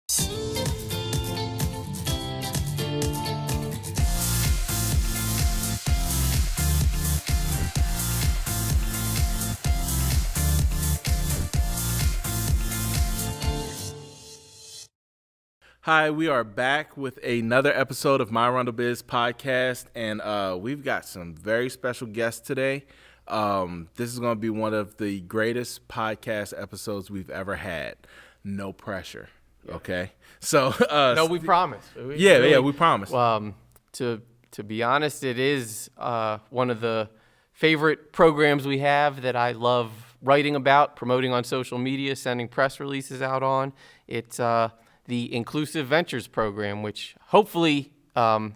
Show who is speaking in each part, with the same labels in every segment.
Speaker 1: Hi, we are back with another episode of My ArundelBiz Podcast, and we've got some very special guests today. This is going to be one of the greatest podcast episodes we've ever had. No pressure, okay? So,
Speaker 2: no, we promise.
Speaker 1: We promise.
Speaker 2: To be honest, it is one of the favorite programs we have that I love writing about, promoting on social media, sending press releases out on. It's the Inclusive Ventures program, which hopefully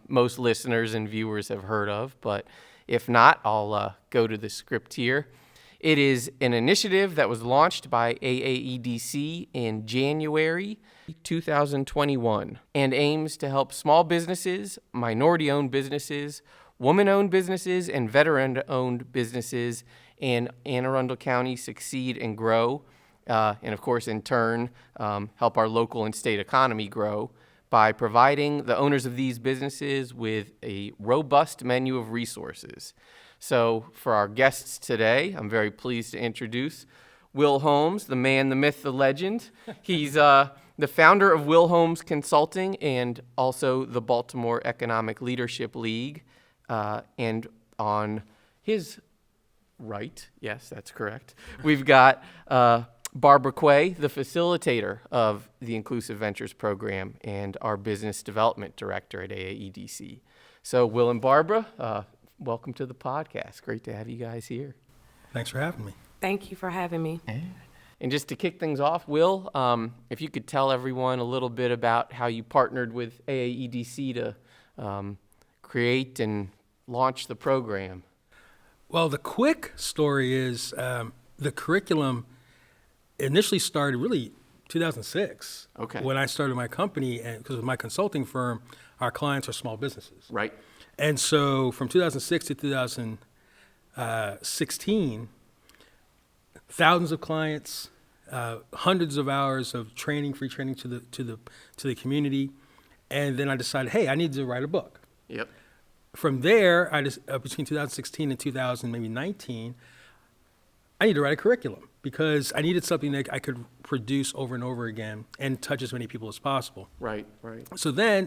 Speaker 2: most listeners and viewers have heard of, but if not, I'll go to the script here. It is an initiative that was launched by AAEDC in January 2021 and aims to help small businesses, minority-owned businesses, woman-owned businesses, and veteran-owned businesses in Anne Arundel County succeed and grow. And of course, in turn, help our local and state economy grow by providing the owners of these businesses with a robust menu of resources. So for our guests today, I'm very pleased to introduce Will Holmes, the man, the myth, the legend. He's the founder of Will Holmes Consulting and also the Baltimore Economic Leadership League. And on his right, yes, that's correct, we've got Barbara Quaye, the facilitator of the Inclusive Ventures program and our business development director at AAEDC. So Will and Barbara, welcome to the podcast. Great to have you guys here.
Speaker 3: Thanks for having me.
Speaker 4: Thank you for having me.
Speaker 2: And just to kick things off, Will, if you could tell everyone a little bit about how you partnered with AAEDC to create and launch the program.
Speaker 3: Well, the quick story is the curriculum initially started really 2006.
Speaker 2: Okay.
Speaker 3: When I started my company, and because with my consulting firm, our clients are small businesses.
Speaker 2: Right.
Speaker 3: And so from 2006 to 2016, thousands of clients, hundreds of hours of training, free training to the community, and then I decided, hey, I need to write a book.
Speaker 2: Yep.
Speaker 3: From there, I just between 2016 and 2019, I need to write a curriculum because I needed something that I could produce over and over again and touch as many people as possible.
Speaker 2: Right.
Speaker 3: So then,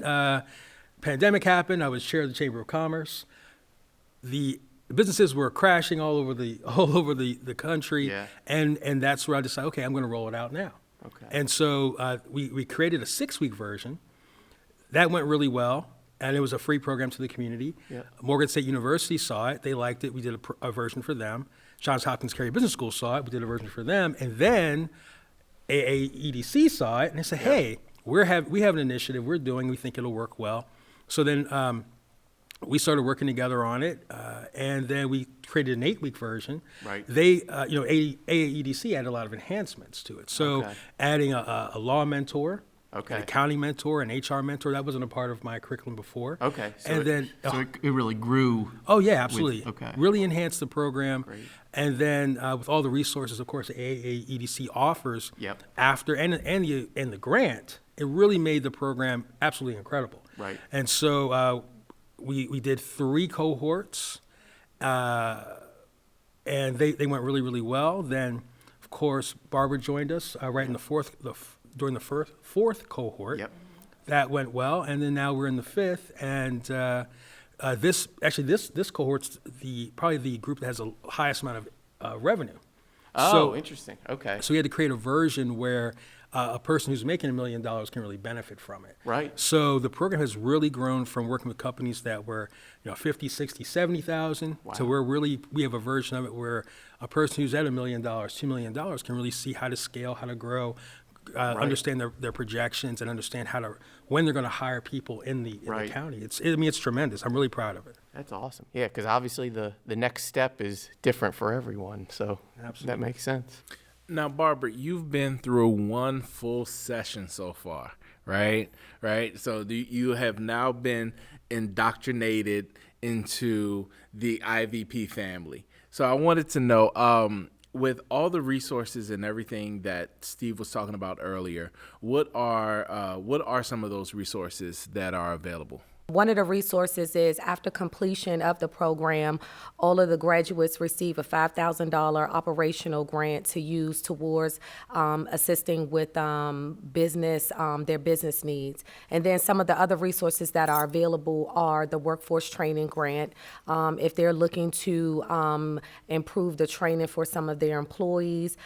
Speaker 3: pandemic happened. I was chair of the Chamber of Commerce. The businesses were crashing all over the country,
Speaker 2: Yeah.
Speaker 3: and that's where I decided, okay, I'm going to roll it out now.
Speaker 2: Okay.
Speaker 3: And so we created a 6-week version. That went really well, and it was a free program to the community.
Speaker 2: Yep.
Speaker 3: Morgan State University saw it. They liked it. We did a version for them. Johns Hopkins Carey Business School saw it. We did a version for them. And then AAEDC saw it, and they said, hey, we have an initiative we're doing. We think it'll work well. So then we started working together on it, and then we created an 8-week version.
Speaker 2: Right.
Speaker 3: They, AAEDC added a lot of enhancements to it. So adding a law mentor,
Speaker 2: Okay.
Speaker 3: an accounting mentor, an HR mentor, that wasn't a part of my curriculum before.
Speaker 2: Okay. So
Speaker 3: And then,
Speaker 2: it really grew.
Speaker 3: oh yeah, absolutely.
Speaker 2: okay.
Speaker 3: Really enhanced the program.
Speaker 2: Great.
Speaker 3: And then with all the resources, of course, AAEDC offers
Speaker 2: Yep.
Speaker 3: after and the grant, it really made the program absolutely incredible.
Speaker 2: Right.
Speaker 3: And so we did 3 cohorts, and they went really, really well. Then, of course, Barbara joined us right in during the fourth cohort.
Speaker 2: Yep.
Speaker 3: That went well, and then now we're in the 5th, and this cohort's probably the group that has the highest amount of revenue.
Speaker 2: Oh, interesting. Okay.
Speaker 3: So we had to create a version where a person who's making $1 million can really benefit from it.
Speaker 2: Right.
Speaker 3: So the program has really grown from working with companies that were, 50, 60, 70,000 to where we have a version of it where a person who's at $1 million, $2 million can really see how to scale, how to grow, understand their projections, and understand when they're going to hire people in the county. It's tremendous. I'm really proud of it.
Speaker 2: That's awesome. Yeah, because obviously the next step is different for everyone, so that makes sense.
Speaker 1: Now, Barbara, you've been through one full session so far, right? So you have now been indoctrinated into the IVP family. So I wanted to know, with all the resources and everything that Steve was talking about earlier, what are some of those resources that are available?
Speaker 4: One of the resources is after completion of the program, all of the graduates receive a $5,000 operational grant to use towards assisting with their business needs. And then some of the other resources that are available are the workforce training grant. If they're looking to improve the training for some of their employees,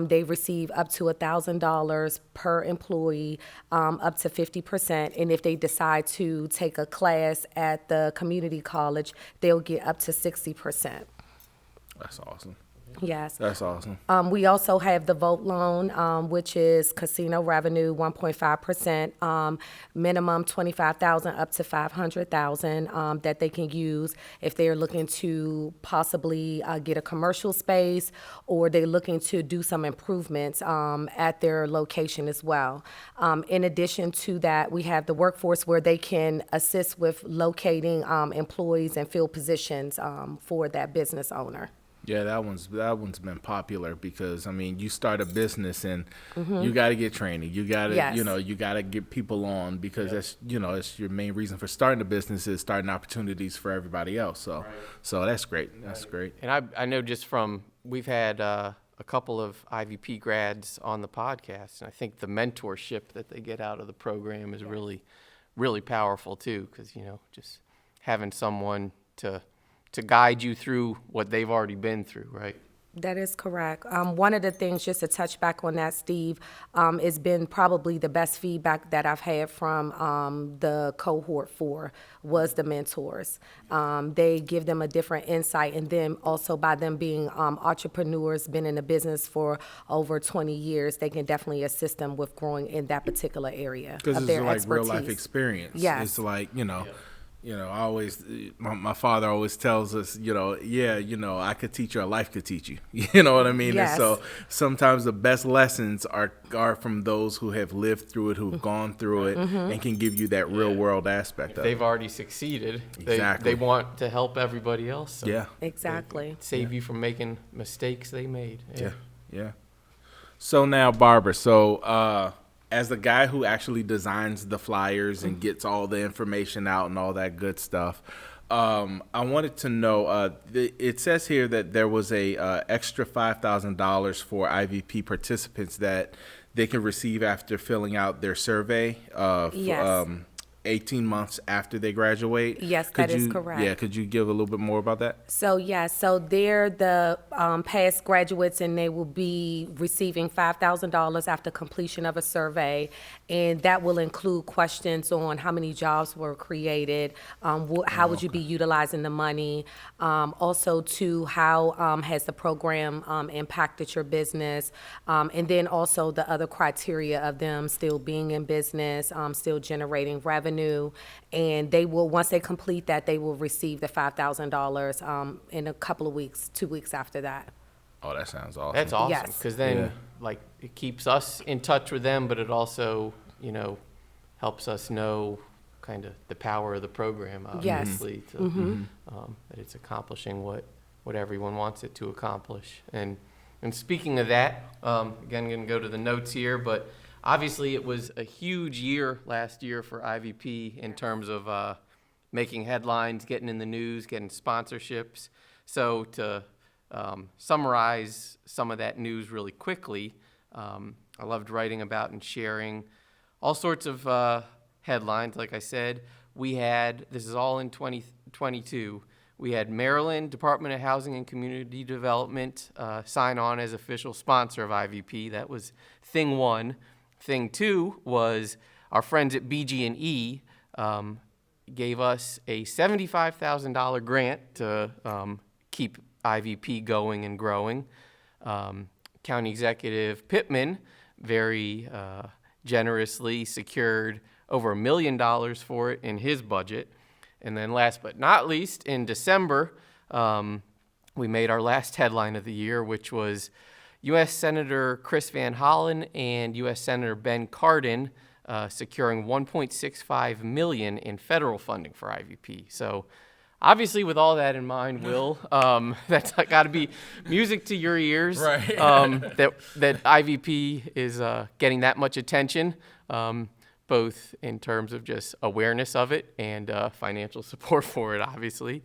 Speaker 4: they receive up to $1,000 per employee, up to 50%. And if they decide to take a class at the community college, they'll get up to 60%.
Speaker 1: That's awesome.
Speaker 4: Yes.
Speaker 1: That's awesome.
Speaker 4: We also have the vote loan, which is casino revenue, 1.5%, minimum $25,000 up to $500,000 that they can use if they're looking to possibly get a commercial space, or they're looking to do some improvements at their location as well. In addition to that, we have the workforce where they can assist with locating employees and fill positions for that business owner.
Speaker 1: Yeah, that one's been popular because, I mean, you start a business and you got to get training. You got to,
Speaker 4: Yes.
Speaker 1: you got to get people on because that's, it's your main reason for starting a business is starting opportunities for everybody else. So, so that's great. That's great.
Speaker 2: And I know just from, we've had a couple of IVP grads on the podcast, and I think the mentorship that they get out of the program is really, really powerful too, because, just having someone to guide you through what they've already been through, right?
Speaker 4: That is correct. One of the things, just to touch back on that, Steve, has been probably the best feedback that I've had from the cohort 4 was the mentors. They give them a different insight, and then also by them being entrepreneurs, been in the business for over 20 years, they can definitely assist them with growing in that particular area
Speaker 1: Because
Speaker 4: of
Speaker 1: it's
Speaker 4: their
Speaker 1: like
Speaker 4: expertise.
Speaker 1: real life experience.
Speaker 4: Yes.
Speaker 1: It's like, I always, my father always tells us, I could teach you or life could teach you. You know what I mean?
Speaker 4: Yes.
Speaker 1: And so sometimes the best lessons are from those who have lived through it, who've gone through it, and can give you that real world aspect of it.
Speaker 2: They've already succeeded.
Speaker 1: Exactly.
Speaker 2: They want to help everybody else. So
Speaker 1: Yeah.
Speaker 4: Exactly.
Speaker 2: save you from making mistakes they made.
Speaker 1: Yeah. So now, Barbara, as the guy who actually designs the flyers and gets all the information out and all that good stuff, I wanted to know, it says here that there was a extra $5,000 for IVP participants that they can receive after filling out their survey
Speaker 4: Yes.
Speaker 1: 18 months after they graduate.
Speaker 4: Yes, that is correct.
Speaker 1: Yeah, could you give a little bit more about that?
Speaker 4: So they're the past graduates, and they will be receiving $5,000 after completion of a survey, and that will include questions on how many jobs were created, how would you be utilizing the money, also to how has the program impacted your business, and then also the other criteria of them still being in business, still generating revenue. And they will, once they complete that, they will receive the $5,000 in a couple of weeks, 2 weeks after that.
Speaker 1: Oh, that sounds awesome.
Speaker 2: That's awesome,
Speaker 4: Yes.
Speaker 2: because then, it keeps us in touch with them, but it also, helps us know kind of the power of the program,
Speaker 4: Yes.
Speaker 2: obviously, that it's accomplishing what everyone wants it to accomplish. And speaking of that, again, going to go to the notes here, but obviously it was a huge year last year for IVP in terms of making headlines, getting in the news, getting sponsorships. So to summarize some of that news really quickly, I loved writing about and sharing all sorts of headlines. Like I said, this is all in 2022, we had Maryland Department of Housing and Community Development sign on as official sponsor of IVP. That was thing one. Thing two was our friends at BG&E gave us a $75,000 grant to keep IVP going and growing. County Executive Pittman very generously secured over $1 million for it in his budget. And then last but not least, in December, we made our last headline of the year, which was U.S. Senator Chris Van Hollen and U.S. Senator Ben Cardin securing $1.65 million in federal funding for IVP. So obviously, with all that in mind, Will, that's got to be music to your ears.
Speaker 1: Right.
Speaker 2: That IVP is getting that much attention, both in terms of just awareness of it and financial support for it, obviously.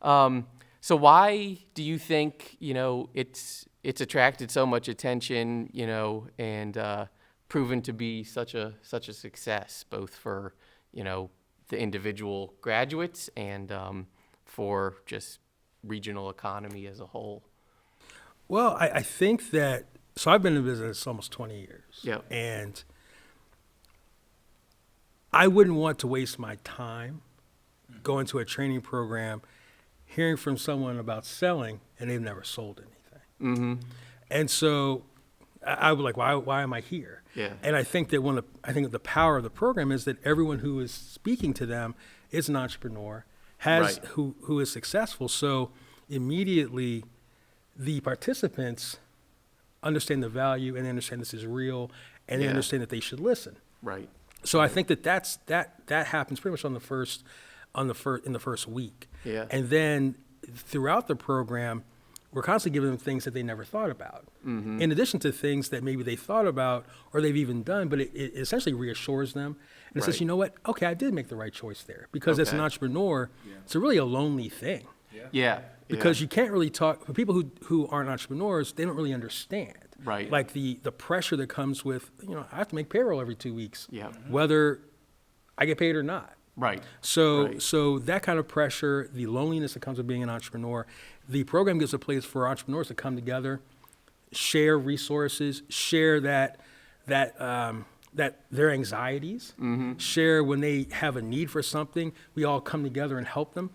Speaker 2: So why do you think, it's attracted so much attention, and proven to be such a success, both for, the individual graduates and for just regional economy as a whole?
Speaker 3: Well, I think that, so I've been in business almost 20 years.
Speaker 2: Yep.
Speaker 3: And I wouldn't want to waste my time going to a training program, hearing from someone about selling, and they've never sold anything.
Speaker 2: Mm-hmm.
Speaker 3: And so I was like, why am I here?
Speaker 2: Yeah.
Speaker 3: And I think that I think the power of the program is that everyone who is speaking to them is an entrepreneur,
Speaker 2: Right.
Speaker 3: who is successful. So immediately the participants understand the value and they understand this is real and they
Speaker 2: Yeah.
Speaker 3: understand that they should listen.
Speaker 2: Right.
Speaker 3: So I think that happens pretty much in the first week.
Speaker 2: Yeah.
Speaker 3: And then throughout the program, we're constantly giving them things that they never thought about.
Speaker 2: Mm-hmm.
Speaker 3: In addition to things that maybe they thought about or they've even done, but it essentially reassures them. And it says,
Speaker 2: Right.
Speaker 3: you know what? Okay, I did make the right choice there. Because as an
Speaker 2: Okay.
Speaker 3: entrepreneur, it's really a lonely thing.
Speaker 2: Yeah.
Speaker 3: Because you can't really talk, for people who aren't entrepreneurs, they don't really understand.
Speaker 2: Right.
Speaker 3: Like the pressure that comes with, I have to make payroll every 2 weeks,
Speaker 2: Yeah.
Speaker 3: whether I get paid or not.
Speaker 2: Right.
Speaker 3: So
Speaker 2: Right.
Speaker 3: so that kind of pressure, the loneliness that comes with being an entrepreneur, the program gives a place for entrepreneurs to come together, share resources, share that their anxieties, share when they have a need for something, we all come together and help them.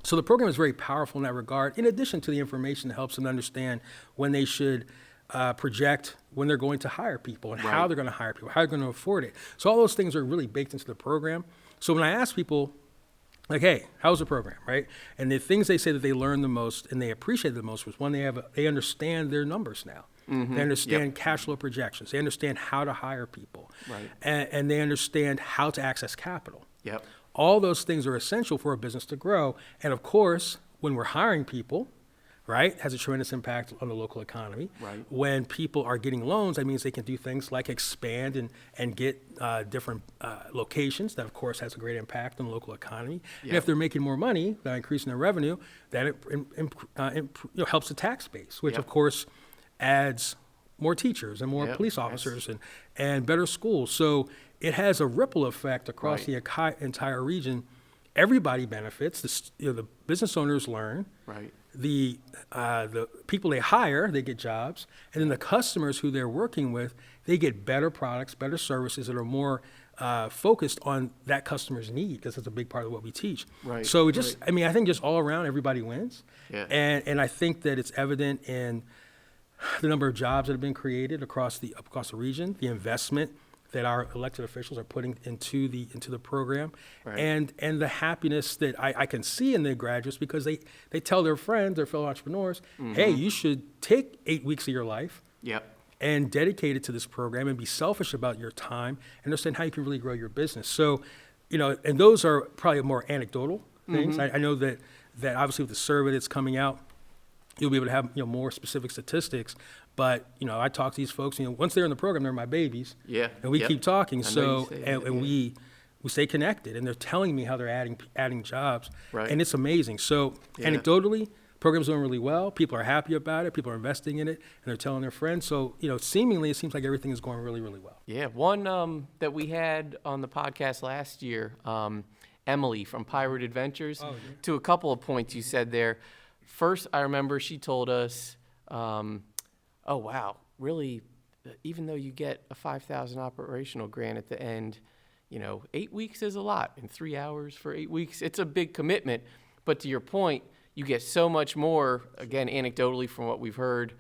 Speaker 3: So the program is very powerful in that regard, in addition to the information that helps them understand when they should project when they're going to hire people and how
Speaker 2: Right.
Speaker 3: they're going to hire people, how they're going to afford it. So all those things are really baked into the program. So when I ask people, like, hey, how's the program, right? And the things they say that they learn the most and they appreciate the most was when they understand their numbers now.
Speaker 2: Mm-hmm.
Speaker 3: They understand cash flow projections. They understand how to hire people.
Speaker 2: Right.
Speaker 3: And they understand how to access capital.
Speaker 2: Yep.
Speaker 3: All those things are essential for a business to grow. And of course, when we're hiring people, right, has a tremendous impact on the local economy.
Speaker 2: Right.
Speaker 3: When people are getting loans, that means they can do things like expand and get different locations. That, of course, has a great impact on the local economy. And
Speaker 2: Yeah.
Speaker 3: if they're making more money by increasing their revenue, that helps the tax base, which,
Speaker 2: Yep.
Speaker 3: of course, adds more teachers and more
Speaker 2: Yep.
Speaker 3: police officers and better schools. So it has a ripple effect across
Speaker 2: Right.
Speaker 3: the entire region. Everybody benefits. The business owners learn.
Speaker 2: Right.
Speaker 3: The people they hire, they get jobs, and then the customers who they're working with, they get better products, better services that are more focused on that customer's need, because that's a big part of what we teach.
Speaker 2: Right,
Speaker 3: So I think just all around, everybody wins.
Speaker 2: Yeah.
Speaker 3: And I think that it's evident in the number of jobs that have been created across the region, the investment that our elected officials are putting into the program,
Speaker 2: Right.
Speaker 3: and the happiness that I can see in the graduates, because they tell their friends, their fellow entrepreneurs, hey, you should take 8 weeks of your life
Speaker 2: Yep.
Speaker 3: and dedicate it to this program and be selfish about your time and understand how you can really grow your business. So, and those are probably more anecdotal things. I know that obviously with the survey that's coming out, you'll be able to have more specific statistics. But I talk to these folks. Once they're in the program, they're my babies.
Speaker 2: Yeah.
Speaker 3: And we
Speaker 2: Yep.
Speaker 3: keep talking.
Speaker 2: I know
Speaker 3: So
Speaker 2: you say that,
Speaker 3: and
Speaker 2: yeah.
Speaker 3: we stay connected, and they're telling me how they're adding jobs,
Speaker 2: Right.
Speaker 3: and it's amazing. So
Speaker 2: Yeah.
Speaker 3: anecdotally, program's doing really well. People are happy about it. People are investing in it, and they're telling their friends. So seemingly it seems like everything is going really, really well.
Speaker 2: Yeah, one that we had on the podcast last year, Emily from Pirate Adventures,
Speaker 3: Oh, yeah.
Speaker 2: to a couple of points you said there. First, I remember she told us, oh, wow, really, even though you get a $5,000 operational grant at the end, 8 weeks is a lot. In 3 hours for 8 weeks, it's a big commitment. But to your point, you get so much more, again, anecdotally from what we've heard,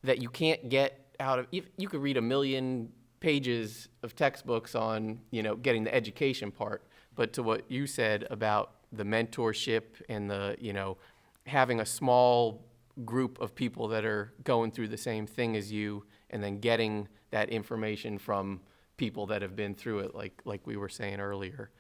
Speaker 2: that you can't get out of. You could read 1 million pages of textbooks on, getting the education part. But to what you said about the mentorship and the, having a small group of people that are going through the same thing as you, and then getting that information from people that have been through it, like we were saying earlier.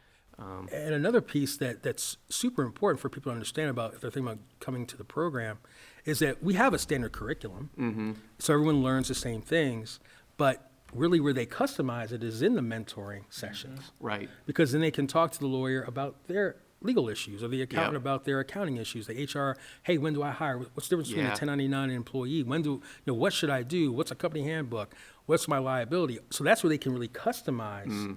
Speaker 3: And another piece that's super important for people to understand about if they're thinking about coming to the program is that we have a standard curriculum, so everyone learns the same things, but really where they customize it is in the mentoring sessions.
Speaker 2: Right.
Speaker 3: Because then they can talk to the lawyer about their legal issues, or the accountant
Speaker 2: Yep.
Speaker 3: about their accounting issues, the HR, hey, when do I hire? What's the difference between a
Speaker 2: Yeah.
Speaker 3: 1099 employee? What should I do? What's a company handbook? What's my liability? So that's where they can really customize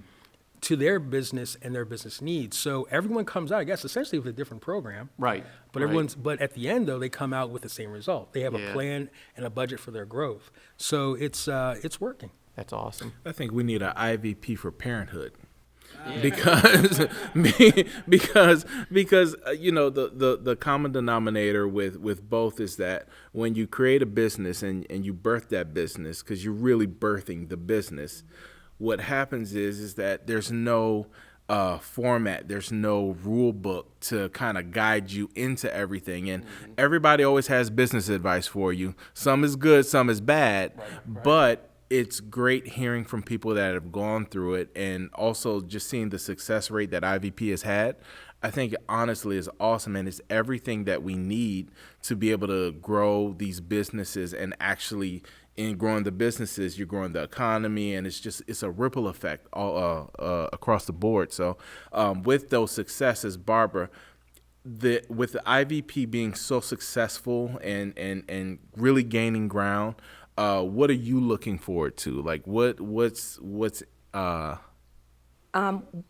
Speaker 3: to their business and their business needs. So everyone comes out, I guess, essentially with a different program.
Speaker 2: Right.
Speaker 3: But but at the end though, they come out with the same result. They have
Speaker 2: Yeah.
Speaker 3: a plan and a budget for their growth. So it's working.
Speaker 2: That's awesome.
Speaker 1: I think we need an IVP for parenthood. Because the common denominator with both is that when you create a business and you birth that business, because you're really birthing the business, what happens is that there's no format, there's no rule book to kind of guide you into everything, and everybody always has business advice for you. Some is good, some is bad, but it's great hearing from people that have gone through it, and also just seeing the success rate that IVP has had. I think honestly is awesome, and it's everything that we need to be able to grow these businesses. And actually, in growing the businesses, you're growing the economy, and it's a ripple effect all across the board. So with those successes, Barbara, with the IVP being so successful and really gaining ground, what are you looking forward to? Like what's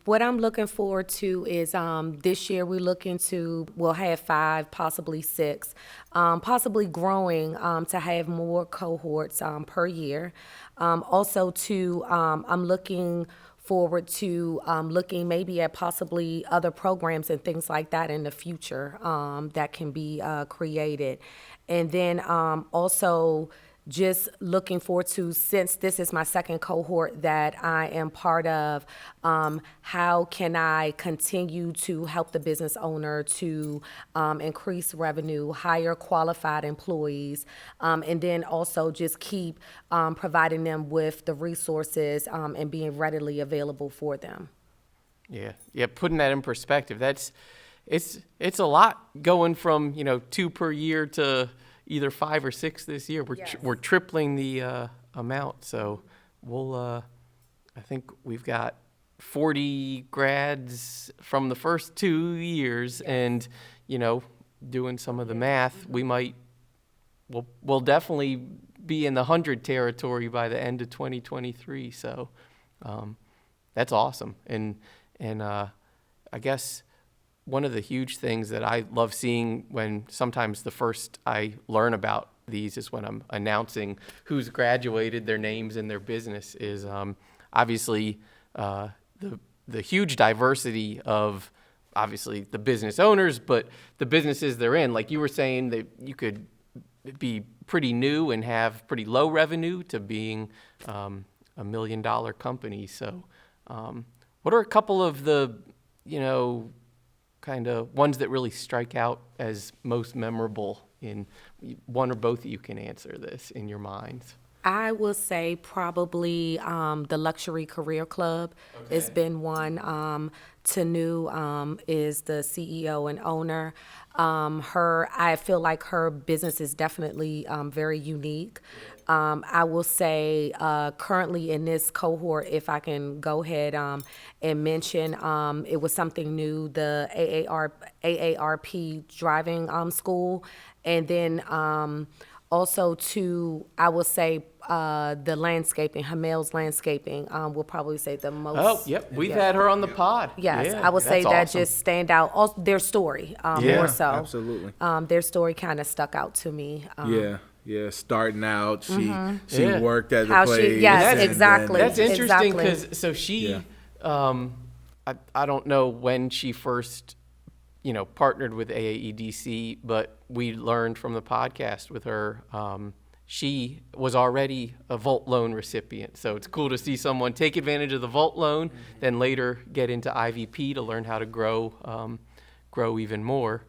Speaker 4: What I'm looking forward to is this year we'll have 5, possibly 6, possibly growing to have more cohorts per year. Also, I'm looking forward to looking maybe at possibly other programs and things like that in the future that can be created. And then also just looking forward to, since this is my second cohort that I am part of, how can I continue to help the business owner to increase revenue, hire qualified employees, and then also just keep providing them with the resources and being readily available for them.
Speaker 2: Yeah. Putting that in perspective, it's a lot going from 2 per year to either 5 or 6 this year. We're tripling the amount. So we'll I think we've got 40 grads from the first 2 years, and doing some of the math, we'll definitely be in the 100 territory by the end of 2023. So that's awesome. And I guess one of the huge things that I love seeing when sometimes the first I learn about these is when I'm announcing who's graduated, their names and their business, is obviously the huge diversity of obviously the business owners, but the businesses they're in. Like you were saying, that you could be pretty new and have pretty low revenue to being $1 million company. So what are a couple of the kind of ones that really strike out as most memorable? In one or both of you can answer this in your minds.
Speaker 4: I will say probably the Luxury Career Club has been one. Tanu is the CEO and owner. I feel like her business is definitely very unique. I will say currently in this cohort, if I can go ahead and mention, it was something new, the AARP driving school. And then also I will say the landscaping, Hamel's Landscaping, will probably say the most.
Speaker 2: Oh, yep. We've had her on the pod.
Speaker 4: Yes,
Speaker 2: Yeah,
Speaker 4: I would say
Speaker 2: that's
Speaker 4: that
Speaker 2: awesome.
Speaker 4: just stand out. Also, their story, more so.
Speaker 1: Absolutely.
Speaker 4: Their story kind of stuck out to me.
Speaker 1: Yeah. Starting out, she
Speaker 2: Yeah.
Speaker 1: worked at the
Speaker 4: How she-
Speaker 1: place.
Speaker 4: yes,
Speaker 1: and then-
Speaker 4: exactly.
Speaker 2: That's interesting
Speaker 4: Exactly.
Speaker 2: because so she, I don't know when she first, partnered with AAEDC, but we learned from the podcast with her. She was already a Volt loan recipient, so it's cool to see someone take advantage of the Volt loan, then later get into IVP to learn how to grow even more.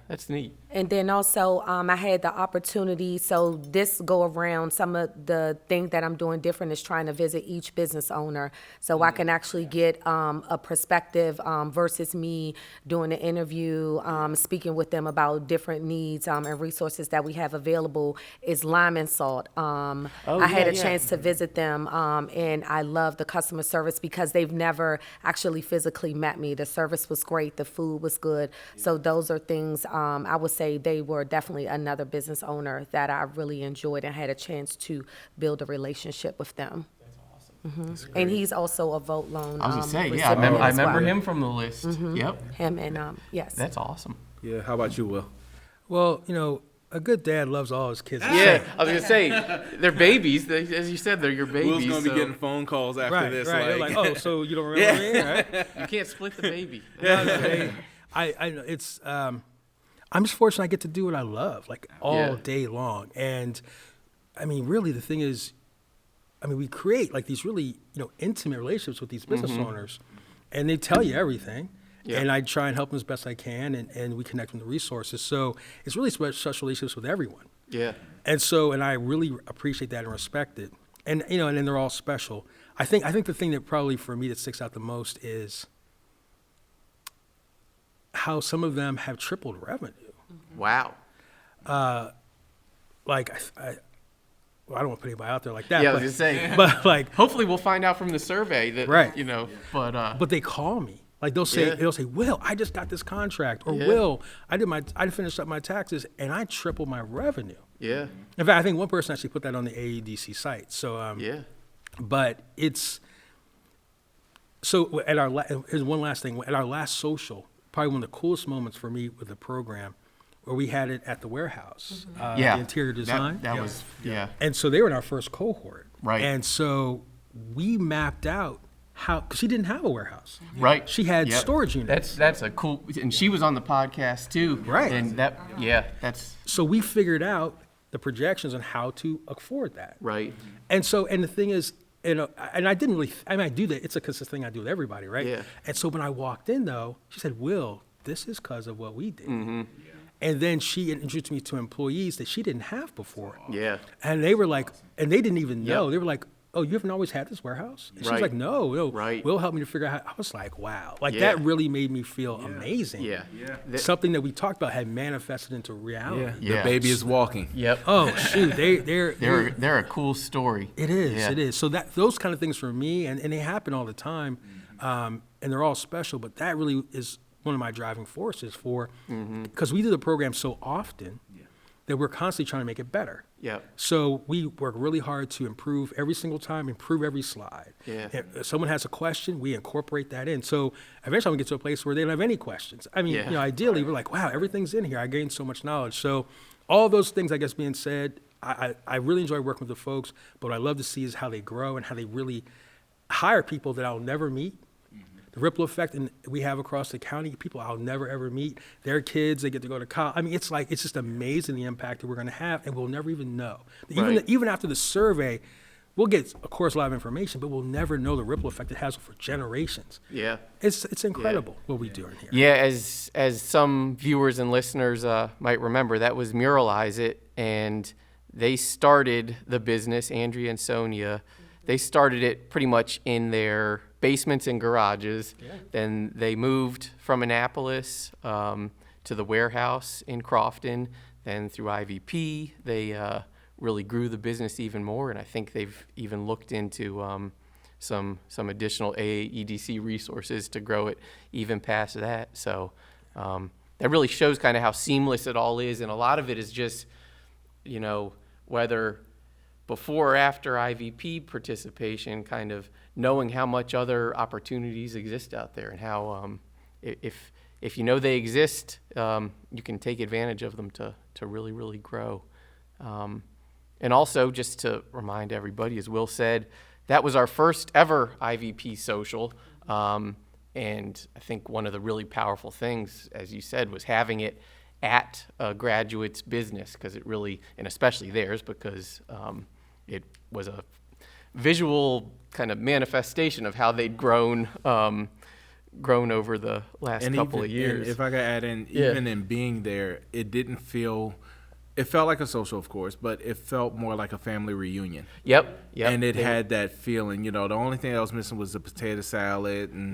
Speaker 2: That's neat.
Speaker 4: And then also, I had the opportunity, so this go around, some of the thing that I'm doing different is trying to visit each business owner so I can actually get a perspective versus me doing an interview, speaking with them about different needs and resources that we have available is lime and salt. I had a chance to visit them, and I love the customer service because they've never actually physically met me. The service was great, the food was good. So those are things I would say they were definitely another business owner that I really enjoyed and had a chance to build a relationship with them. That's awesome. And he's also a vote loan.
Speaker 2: I was gonna say,
Speaker 4: recipient
Speaker 2: I
Speaker 4: as
Speaker 2: remember
Speaker 4: well.
Speaker 2: him from the list. Yep.
Speaker 4: Him and yes.
Speaker 2: That's awesome.
Speaker 1: Yeah. How about you, Will?
Speaker 3: Well, a good dad loves all his kids.
Speaker 2: Yeah, I was gonna say they're babies. As you said, they're your babies.
Speaker 1: Will's gonna be
Speaker 2: so
Speaker 1: geting phone calls after
Speaker 3: Right,
Speaker 1: this.
Speaker 3: right. They're like, oh, so you don't remember me, right?
Speaker 2: you can't split the baby.
Speaker 3: It's I'm just fortunate I get to do what I love, like all
Speaker 2: Yeah.
Speaker 3: day long. And I mean, really, the thing is, we create like these really, intimate relationships with these business owners, and they tell you everything.
Speaker 2: Yeah.
Speaker 3: And I try and help them as best I can, and we connect them to resources. So it's really such relationships with everyone.
Speaker 2: Yeah.
Speaker 3: And I really appreciate that and respect it. And and then they're all special. I think the thing that probably for me that sticks out the most is how some of them have tripled revenue.
Speaker 2: Wow.
Speaker 3: Like I don't want to put anybody out there like that.
Speaker 2: Yeah, I
Speaker 3: but,
Speaker 2: was gonna say.
Speaker 3: but like,
Speaker 2: Hopefully, we'll find out from the survey that
Speaker 3: Right.
Speaker 2: But
Speaker 3: but they call me. Like they'll say,
Speaker 2: Yeah.
Speaker 3: Will, I just got this contract, or
Speaker 2: Yeah.
Speaker 3: Will, I finished up my taxes and I tripled my revenue.
Speaker 2: yeah,
Speaker 3: In fact, I think one person actually put that on the AAEDC site. So
Speaker 2: yeah,
Speaker 3: but it's so at our here's one last thing. At our last social, probably one of the coolest moments for me with the program, where we had it at the warehouse,
Speaker 2: yeah.
Speaker 3: the interior design.
Speaker 2: That was
Speaker 3: And so they were in our first cohort.
Speaker 2: Right.
Speaker 3: And so we mapped out how, because she didn't have a warehouse.
Speaker 2: right.
Speaker 3: She had
Speaker 2: Yep.
Speaker 3: storage units.
Speaker 2: That's a cool, and she was on the podcast too.
Speaker 3: Right.
Speaker 2: And that's
Speaker 3: So we figured out the projections on how to afford that.
Speaker 2: right.
Speaker 3: And the thing is, and I didn't really, I do that. It's a consistent thing I do with everybody, right?
Speaker 2: Yeah.
Speaker 3: And so when I walked in, though, she said, Will, this is because of what we did.
Speaker 2: Mm-hmm.
Speaker 3: And then she introduced me to employees that she didn't have before.
Speaker 2: Yeah.
Speaker 3: And they were like, and they didn't even know.
Speaker 2: Yep.
Speaker 3: They were like, oh, you haven't always had this warehouse? And she was
Speaker 2: Right.
Speaker 3: like, no.
Speaker 2: Right.
Speaker 3: Will help me to figure out how. I was like, wow. Like,
Speaker 2: Yeah.
Speaker 3: that really made me feel amazing.
Speaker 2: Yeah.
Speaker 3: Something that we talked about had manifested into reality.
Speaker 2: Yeah.
Speaker 1: The baby is walking.
Speaker 2: Yep.
Speaker 3: Oh, shoot.
Speaker 2: They're a cool story.
Speaker 3: It is.
Speaker 2: Yeah.
Speaker 3: It is. So those kind of things for me, and they happen all the time, and they're all special. But that really is one of my driving forces for, because we do the program so often that we're constantly trying to make it better.
Speaker 2: Yep.
Speaker 3: So we work really hard to improve every single time, improve every slide.
Speaker 2: Yeah.
Speaker 3: If someone has a question, we incorporate that in. So eventually we get to a place where they don't have any questions. I mean,
Speaker 2: Yeah.
Speaker 3: ideally we're like, wow, everything's in here. I gained so much knowledge. So all those things, I guess, being said, I really enjoy working with the folks, but what I love to see is how they grow and how they really hire people that I'll never meet. The ripple effect we have across the county, people I'll never ever meet, their kids, they get to go to college. I mean, it's just amazing the impact that we're going to have, and we'll never even know.
Speaker 2: Right.
Speaker 3: Even after the survey, we'll get, of course, a lot of information, but we'll never know the ripple effect it has for generations.
Speaker 2: Yeah.
Speaker 3: It's incredible what we do in here.
Speaker 2: Yeah, as some viewers and listeners might remember, that was Muralize It, and they started the business, Andrea and Sonia. They started it pretty much in their basements and garages.
Speaker 3: Yeah.
Speaker 2: Then they moved from Annapolis to the warehouse in Crofton. Then through IVP, they really grew the business even more, and I think they've even looked into some additional AAEDC resources to grow it even past that. So that really shows kind of how seamless it all is, and a lot of it is just, whether before or after IVP participation, kind of knowing how much other opportunities exist out there, and how if you know they exist, you can take advantage of them to really, really grow. And also, just to remind everybody, as Will said, that was our first ever IVP social. And I think one of the really powerful things, as you said, was having it at a graduate's business, because it really, and especially theirs, because it was a visual kind of manifestation of how they'd grown grown over the last couple of years.
Speaker 1: And if I could add in,
Speaker 2: Yeah.
Speaker 1: even in being there, it felt like a social, of course, but it felt more like a family reunion.
Speaker 2: Yep.
Speaker 1: And it had that feeling. The only thing I was missing was the potato salad and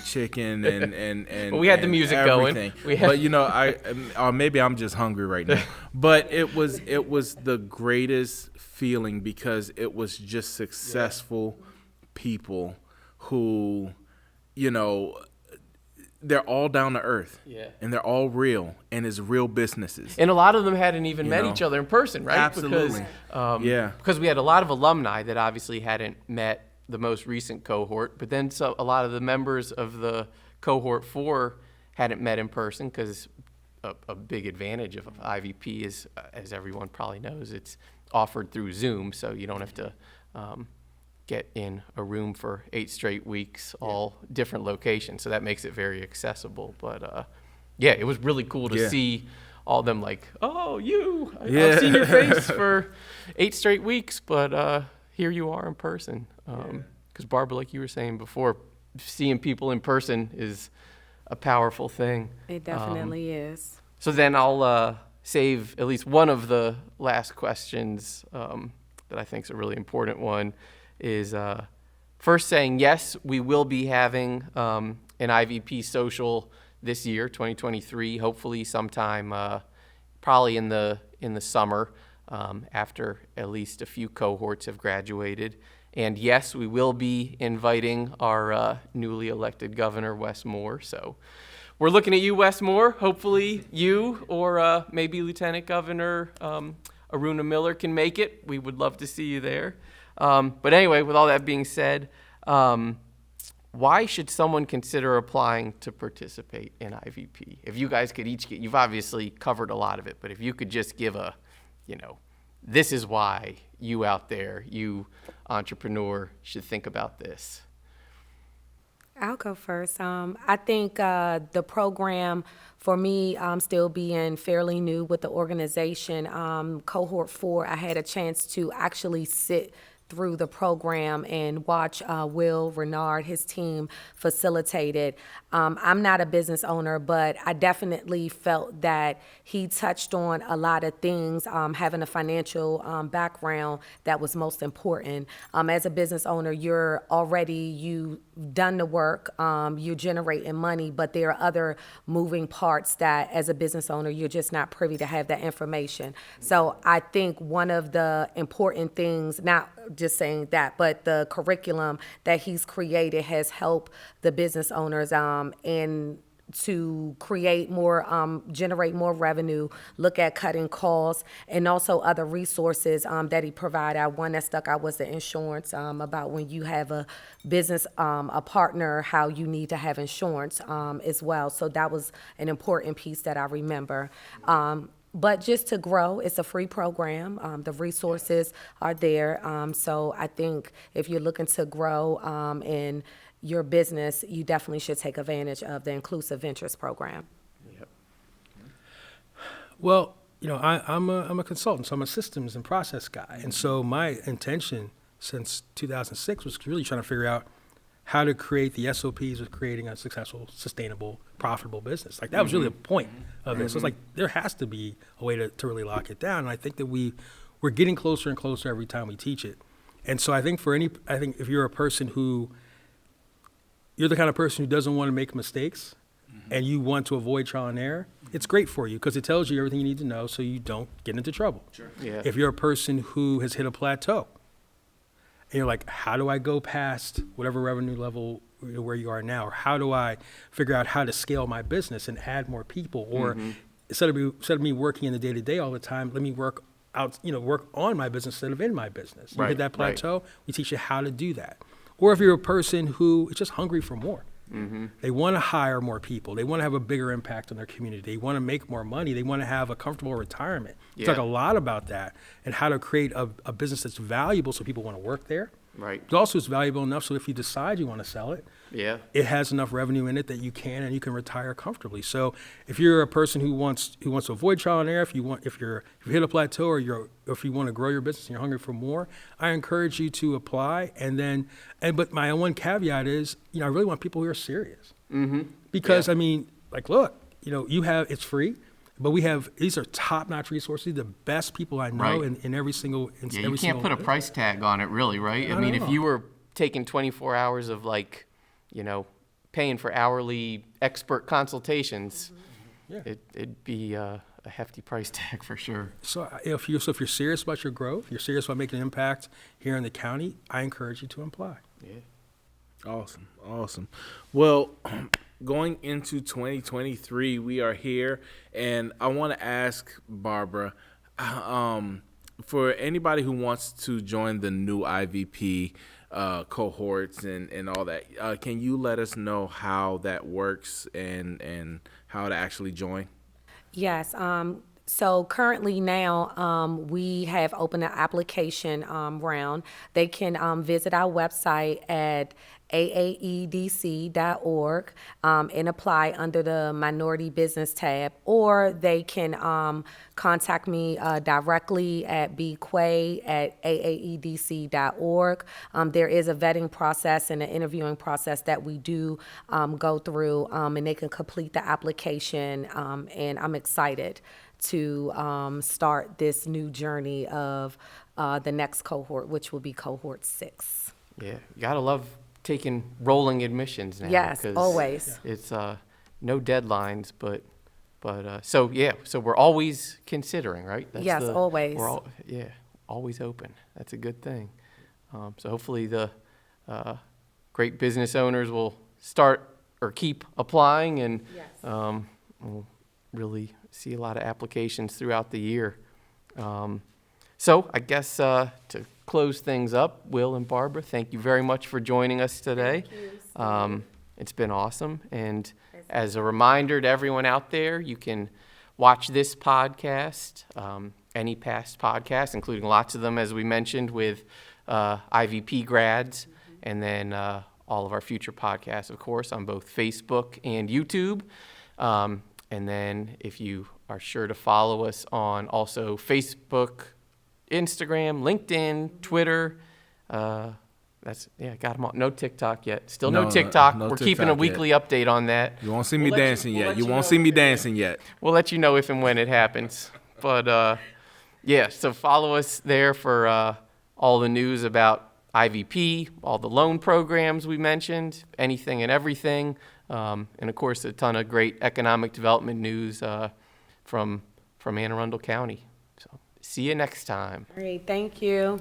Speaker 1: chicken and
Speaker 2: Well, we had the music
Speaker 1: everything.
Speaker 2: going.
Speaker 1: But maybe I'm just hungry right now. But it was the greatest feeling because it was just successful people who, they're all down to earth, and they're all real, and it's real businesses.
Speaker 2: And a lot of them hadn't even met each other in person, right?
Speaker 1: Absolutely.
Speaker 2: Because we had a lot of alumni that obviously hadn't met the most recent cohort, but then a lot of the members of the cohort 4 hadn't met in person because a big advantage of IVP is, as everyone probably knows, it's offered through Zoom, so you don't have to get in a room for 8 straight weeks, all different locations. So that makes it very accessible. But it was really cool to see all them like, oh, I've seen your face for 8 straight weeks, but here you are in person. Because Barbara, like you were saying before, seeing people in person is a powerful thing.
Speaker 4: It definitely is.
Speaker 2: So then I'll save at least one of the last questions that I think is a really important one. Is first saying, yes, we will be having an IVP social this year, 2023, hopefully sometime probably in the summer after at least a few cohorts have graduated. And yes, we will be inviting our newly elected governor, Wes Moore. So we're looking at you, Wes Moore. Hopefully you or maybe Lieutenant Governor Aruna Miller can make it. We would love to see you there. But anyway, with all that being said, why should someone consider applying to participate in IVP? If you guys could each you've obviously covered a lot of it, but if you could just give this is why you out there, you entrepreneur, should think about this.
Speaker 4: I'll go first. I think the program, for me, still being fairly new with the organization, cohort 4, I had a chance to actually sit through the program and watch Will Renard, his team, facilitate it. I'm not a business owner, but I definitely felt that he touched on a lot of things, having a financial background that was most important. As a business owner, you've done the work, you're generating money, but there are other moving parts that as a business owner, you're just not privy to have that information. So I think one of the important things, not just saying that, but the curriculum that he's created has helped the business owners and to create more, generate more revenue, look at cutting costs, and also other resources that he provided. One that stuck out was the insurance, about when you have a business, a partner, how you need to have insurance as well. So that was an important piece that I remember. But just to grow, it's a free program. The resources are there. So I think if you're looking to grow in your business, you definitely should take advantage of the Inclusive Ventures program.
Speaker 2: Yep.
Speaker 3: Well, I'm a consultant, so I'm a systems and process guy. And so my intention since 2006 was really trying to figure out how to create the SOPs of creating a successful, sustainable, profitable business. Like that was really the point of it. So it's like there has to be a way to really lock it down. And I think that we're getting closer and closer every time we teach it. And so I think if you're a person you're the kind of person who doesn't want to make mistakes and you want to avoid trial and error, it's great for you because it tells you everything you need to know so you don't get into trouble.
Speaker 1: Sure.
Speaker 2: Yeah.
Speaker 3: If you're a person who has hit a plateau and you're like, how do I go past whatever revenue level where you are now? Or how do I figure out how to scale my business and add more people? Or instead of me working in the day-to-day all the time, let me work on my business instead of in my business. You hit that plateau, we teach you how to do that. Or if you're a person who is just hungry for more. They want to hire more people. They want to have a bigger impact on their community. They want to make more money. They want to have a comfortable retirement. We talk a lot about that and how to create a business that's valuable so people want to work there
Speaker 2: Right.
Speaker 3: But also it's valuable enough so if you decide you want to sell it,
Speaker 2: Yeah.
Speaker 3: it has enough revenue in it that you can retire comfortably. So if you're a person who wants to avoid trial and error, if you hit a plateau or if you want to grow your business and you're hungry for more, I encourage you to apply. But my one caveat is, I really want people who are serious.
Speaker 2: Mm-hmm.
Speaker 3: Because
Speaker 2: Yeah.
Speaker 3: I mean, like, look, it's free. But these are top-notch resources, the best people I know
Speaker 2: Right.
Speaker 3: in every single.
Speaker 2: Yeah, you can't put a price tag on it, really, right?
Speaker 3: Not
Speaker 2: I mean,
Speaker 3: at
Speaker 2: if
Speaker 3: all.
Speaker 2: you were taking 24 hours of paying for hourly expert consultations,
Speaker 3: Yeah.
Speaker 2: it'd be a hefty price tag for sure.
Speaker 3: So if you're serious about your growth, you're serious about making an impact here in the county, I encourage you to apply.
Speaker 2: Yeah.
Speaker 1: Awesome. Well, going into 2023, we are here, and I want to ask Barbara, for anybody who wants to join the new IVP cohorts and all that, can you let us know how that works and how to actually join?
Speaker 4: Yes. So currently now, we have opened an application round. They can visit our website at AAEDC.org and apply under the Minority Business tab, or they can contact me directly at bquaye@AAEDC.org. There is a vetting process and an interviewing process that we do go through, and they can complete the application, and I'm excited to start this new journey of the next cohort, which will be cohort 6.
Speaker 2: Yeah, you gotta love taking rolling admissions now.
Speaker 4: Yes,
Speaker 2: 'cause
Speaker 4: always.
Speaker 2: It's no deadlines, but so we're always considering, right?
Speaker 4: Yes, always.
Speaker 2: We're always open. That's a good thing. So hopefully the great business owners will start or keep applying, and we'll really see a lot of applications throughout the year. So I guess to close things up, Will and Barbara, thank you very much for joining us today.
Speaker 4: Thank you.
Speaker 2: It's been awesome. And as a reminder to everyone out there, you can watch this podcast, any past podcasts, including lots of them, as we mentioned, with IVP grads, and then all of our future podcasts, of course, on both Facebook and YouTube. And then if you are sure to follow us on also Facebook, Instagram, LinkedIn, Twitter. Got them all. No TikTok yet. Still no TikTok.
Speaker 1: no
Speaker 2: We're
Speaker 1: TikTok
Speaker 2: keeping a
Speaker 1: yet.
Speaker 2: weekly update on that.
Speaker 1: You won't see me dancing yet. You won't see me dancing yet.
Speaker 2: We'll let you know if and when it happens. But so follow us there for all the news about IVP, all the loan programs we mentioned, anything and everything, and of course a ton of great economic development news from Anne Arundel County. So see you next time.
Speaker 4: All right, thank you.